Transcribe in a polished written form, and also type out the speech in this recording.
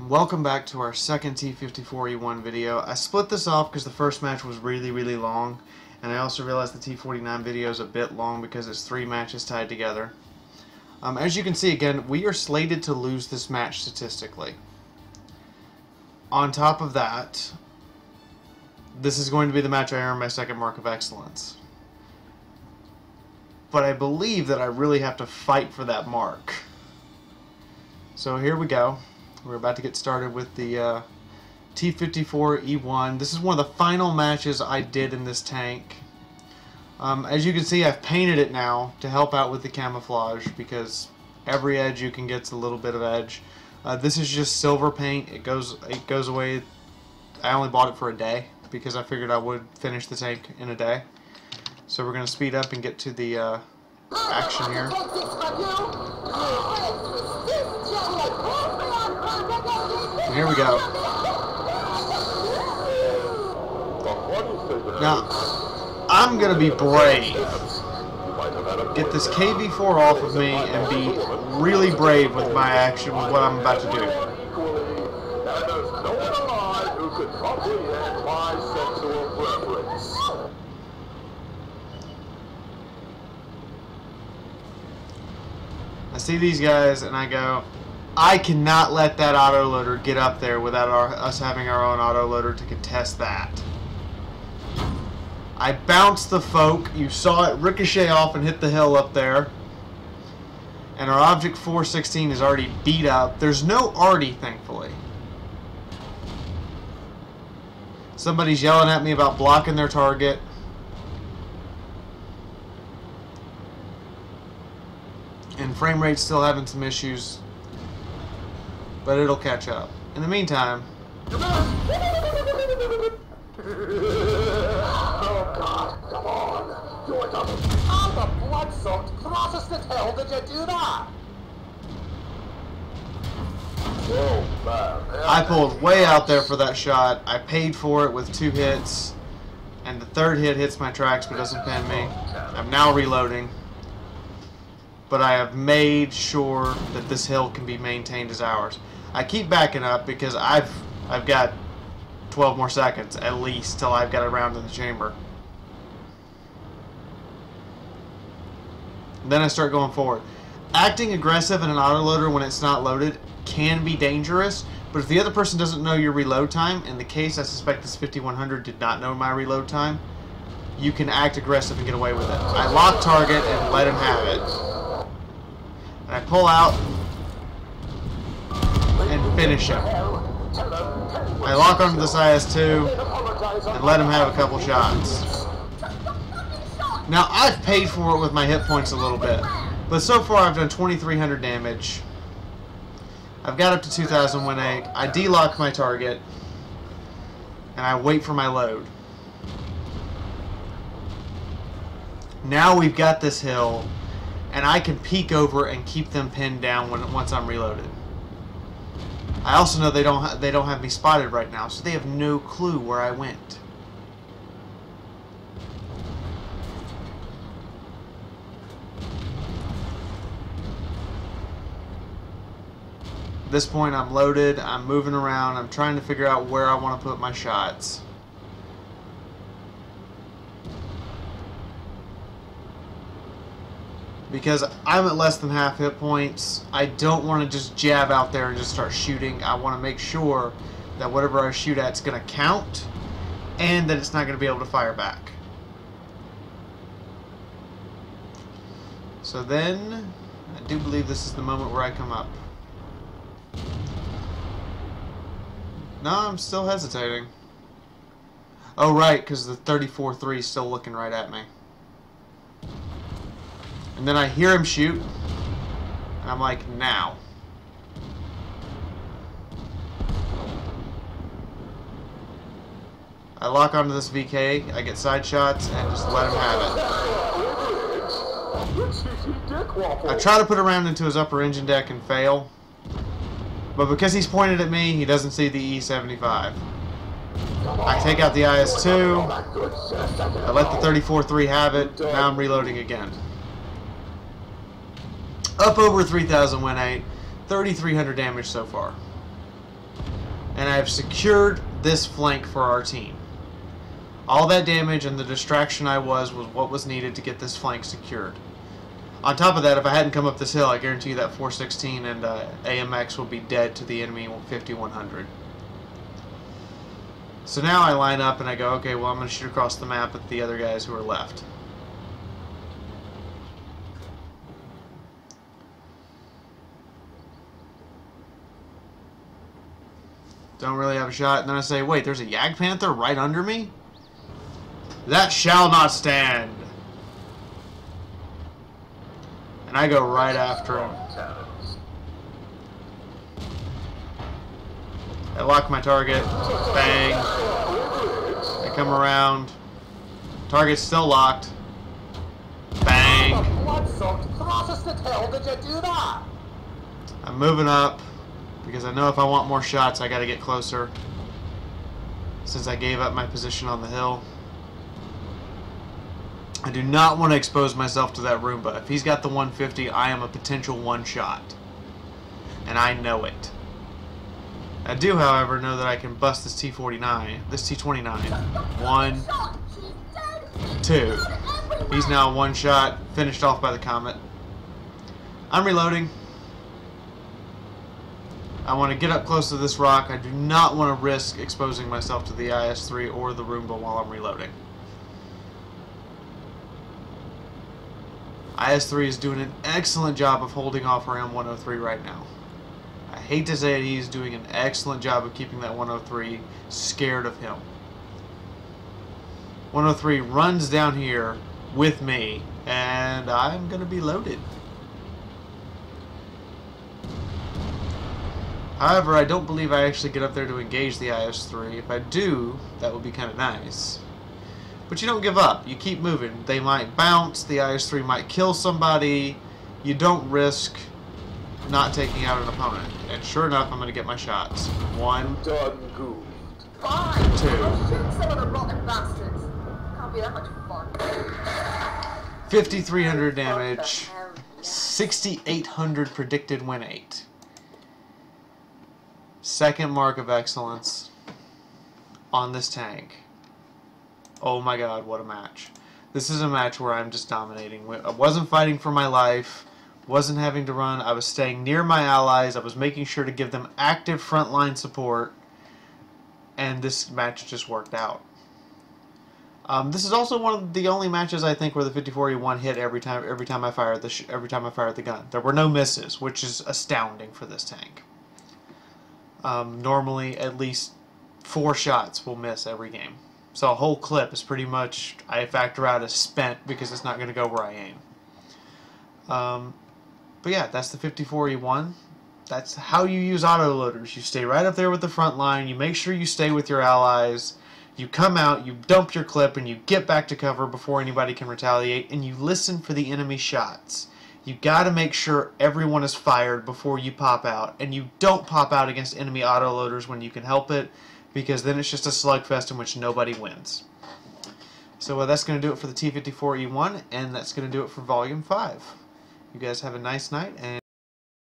Welcome back to our second T54E1 video. I split this off because the first match was really long, and I also realized the T49 video is a bit long because it's 3 matches tied together. As you can see, again, we are slated to lose this match statistically. On top of that, this is going to be the match I earn my second mark of excellence. But I believe that I really have to fight for that mark. So here we go. We're about to get started with the T54E1. This is one of the final matches I did in this tank. As you can see, I've painted it now to help out with the camouflage because every edge you can get's a little bit of edge. This is just silver paint. It goes away. I only bought it for a day because I figured I would finish the tank in a day. So we're going to speed up and get to the action here. And here we go. Now, I'm going to be brave. Get this KV4 off of me and be really brave with my action with what I'm about to do. I see these guys and I go, I cannot let that autoloader get up there without us having our own autoloader to contest that. I bounced the folk. You saw it ricochet off and hit the hill up there. And our Object 416 is already beat up. There's no Artie, thankfully. Somebody's yelling at me about blocking their target. And frame rate's still having some issues. But it'll catch up. In the meantime... Oh God, come on! You're how the blood-soaked Protestant hell did you do that? Oh, man. I pulled way out there for that shot. I paid for it with 2 hits. And the 3rd hit hits my tracks but doesn't pin me. I'm now reloading. But I have made sure that this hill can be maintained as ours. I keep backing up because I've got 12 more seconds at least till I've got a round in the chamber. And then I start going forward. Acting aggressive in an autoloader when it's not loaded can be dangerous, but if the other person doesn't know your reload time, in the case I suspect this 5100 did not know my reload time, you can act aggressive and get away with it. I lock target and let him have it. And I pull out and finish him. I lock onto this IS-2 and let him have a couple shots. Now, I've paid for it with my hit points a little bit, but so far I've done 2,300 damage. I've got up to 2,000 win rate. I delock my target, and I wait for my load. Now we've got this hill, and I can peek over and keep them pinned down once I'm reloaded. I also know they don't have me spotted right now, so they have no clue where I went. At this point, I'm loaded. I'm moving around. I'm trying to figure out where I want to put my shots. Because I'm at less than half hit points, I don't want to just jab out there and just start shooting. I want to make sure that whatever I shoot at is going to count and that it's not going to be able to fire back. So then, I do believe this is the moment where I come up. No, I'm still hesitating. Oh, right, because the 34-3 is still looking right at me. And then I hear him shoot, and I'm like, now. I lock onto this VK, I get side shots, and just let him have it. I try to put a round into his upper engine deck and fail, but because he's pointed at me, he doesn't see the E75. I take out the IS-2, I let the 34-3 have it, now I'm reloading again. Up over 3,000 win rate, 3,300 damage so far. And I've secured this flank for our team. All that damage and the distraction I was what was needed to get this flank secured. On top of that, if I hadn't come up this hill, I guarantee you that 416 and AMX will be dead to the enemy 5100. So now I line up and I go, okay, well, I'm going to shoot across the map at the other guys who are left. Don't really have a shot. And then I say, wait, there's a Jagdpanther right under me? That shall not stand. And I go right after him. I lock my target. Bang. I come around. Target's still locked. Bang. I'm moving up because I know if I want more shots, I gotta get closer. Since I gave up my position on the hill. I do not want to expose myself to that Roomba. If he's got the 150, I am a potential one-shot. And I know it. I do, however, know that I can bust this T49, this T29. 1, 2. He's now one shot, finished off by the Comet. I'm reloading. I want to get up close to this rock. I do not want to risk exposing myself to the IS-3 or the Roomba while I'm reloading. IS-3 is doing an excellent job of holding off around 103 right now. I hate to say it, he's doing an excellent job of keeping that 103 scared of him. 103 runs down here with me, and I'm going to be loaded. However, I don't believe I actually get up there to engage the IS-3. If I do, that would be kind of nice. But you don't give up. You keep moving. They might bounce. The IS-3 might kill somebody. You don't risk not taking out an opponent. And sure enough, I'm going to get my shots. 1, 2. 5,300 damage. 6,800 predicted win 8. Second mark of excellence on this tank. Oh my god, what a match. This is a match where I'm just dominating. I wasn't fighting for my life, wasn't having to run, I was staying near my allies, I was making sure to give them active frontline support, and this match just worked out. This is also one of the only matches I think where the 54E1 hit every time I fired the gun. There were no misses, which is astounding for this tank. Normally at least 4 shots will miss every game. So a whole clip is pretty much, I factor out as spent because it's not going to go where I aim. But yeah, that's the 54E1. That's how you use autoloaders. You stay right up there with the front line, you make sure you stay with your allies, you come out, you dump your clip, and you get back to cover before anybody can retaliate, and you listen for the enemy shots. You got to make sure everyone is fired before you pop out, and you don't pop out against enemy autoloaders when you can help it, because then it's just a slugfest in which nobody wins. So that's going to do it for the T54E1, and that's going to do it for Volume 5. You guys have a nice night, and